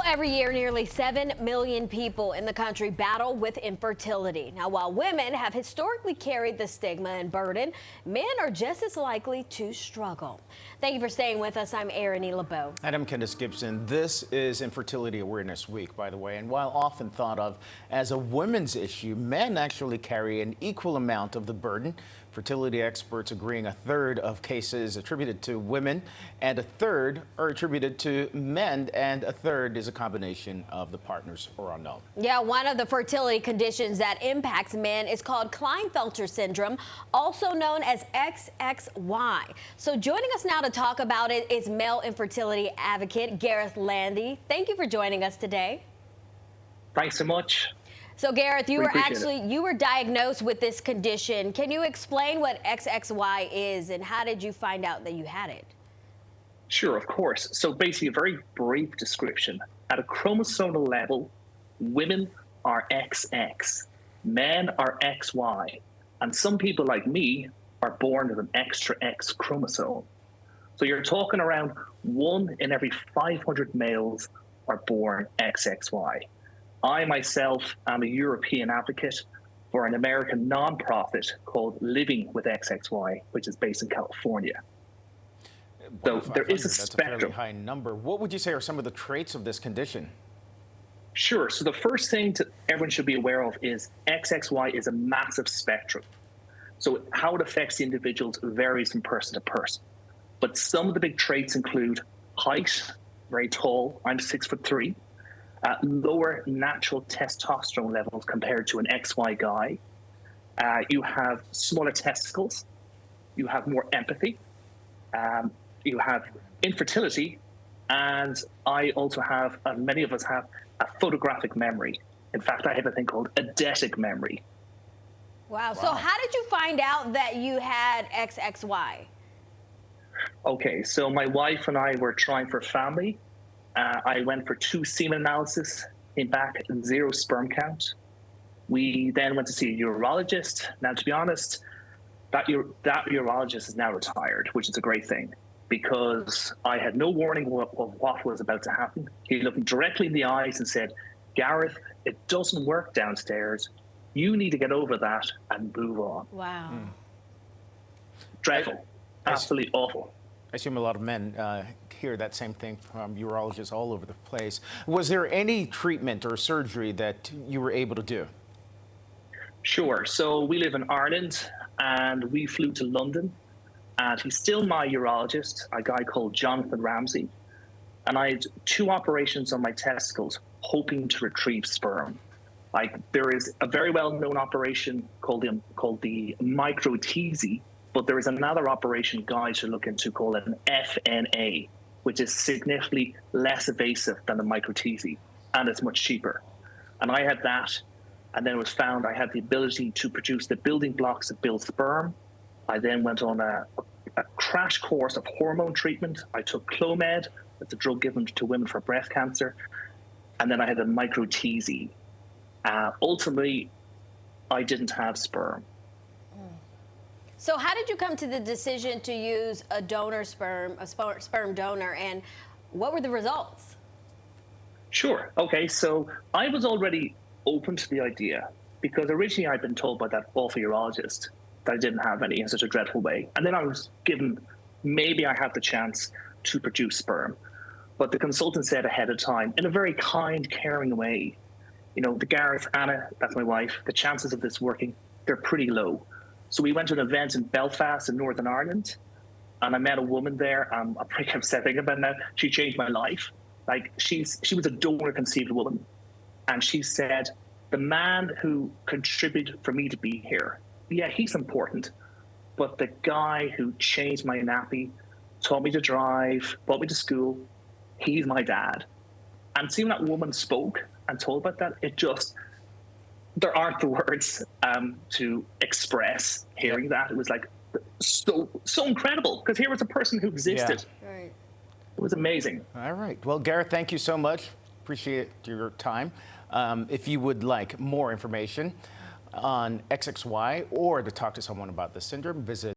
Every year, nearly 7 million people in the country battle with infertility. Now, while women have historically carried the stigma and burden, men are just as likely to struggle. Thank you for staying with us. I'm Erin LeBeau. And I'm Candace Gibson. This is Infertility Awareness Week, by the way. And while often thought of as a women's issue, men actually carry an equal amount of the burden. Fertility experts agreeing a third of cases attributed to women and a third are attributed to men, and a third is a combination of the partners or unknown. Yeah, one of the fertility conditions that impacts men is called Klinefelter syndrome, also known as XXY. So joining us now to talk about it is male infertility advocate Gareth Landy. Thank you for joining us today. Thanks so much. So Gareth, you were diagnosed with this condition. Can you explain what XXY is and how did you find out that you had it? Sure, of course. So basically a very brief description. At a chromosomal level, women are XX, men are XY, and some people like me are born with an extra X chromosome. So you're talking around 1 in every 500 males are born XXY. I myself am a European advocate for an American nonprofit called Living with XXY, which is based in California. So there is a spectrum. That's a fairly high number. What would you say are some of the traits of this condition? Sure. So the first thing everyone should be aware of is XXY is a massive spectrum. So how it affects the individuals varies from person to person. But some of the big traits include height, very tall. I'm 6'3". Lower natural testosterone levels compared to an XY guy. You have smaller testicles. You have more empathy. You have infertility. And I also have, many of us have, a photographic memory. In fact, I have a thing called eidetic memory. Wow. So how did you find out that you had XXY? Okay, so my wife and I were trying for family. I went for 2 semen analysis, came back 0 sperm count. We then went to see a urologist. Now, to be honest, that urologist is now retired, which is a great thing, because I had no warning of what was about to happen. He looked me directly in the eyes and said, "Gareth, it doesn't work downstairs. You need to get over that and move on." Wow. Dreadful. Absolutely awful. I assume a lot of men hear that same thing from urologists all over the place. Was there any treatment or surgery that you were able to do? Sure. So we live in Ireland, and we flew to London, and he's still my urologist, a guy called Jonathan Ramsey. And I had 2 operations on my testicles, hoping to retrieve sperm. Like, there is a very well-known operation called the micro-teasy, but there is another operation guys should look into called an FNA, which is significantly less invasive than the micro-teasy, and it's much cheaper. And I had that, and then it was found I had the ability to produce the building blocks that build sperm. I then went on a crash course of hormone treatment. I took Clomid, that's a drug given to women for breast cancer, and then I had a micro-teasy. Ultimately, I didn't have sperm. So how did you come to the decision to use a donor sperm, a sperm donor, and what were the results? Sure. Okay, so I was already open to the idea because originally I'd been told by that awful urologist that I didn't have any in such a dreadful way. And then I was given, maybe I had the chance to produce sperm. But the consultant said ahead of time, in a very kind, caring way, you know, the Gareth, Anna, that's my wife, the chances of this working, they're pretty low. So we went to an event in Belfast in Northern Ireland, and I met a woman there. I'm pretty upset thinking about it now. She changed my life. Like, she was a donor-conceived woman, and she said, "The man who contributed for me to be here, yeah, he's important, but the guy who changed my nappy, taught me to drive, brought me to school, he's my dad." And seeing that woman spoke and told about that, it just, there aren't the words to express hearing that. It was like so incredible, because here was a person who existed. Yeah. Right. It was amazing. All right. Well, Gareth, thank you so much. Appreciate your time. If you would like more information on XXY or to talk to someone about the syndrome, visit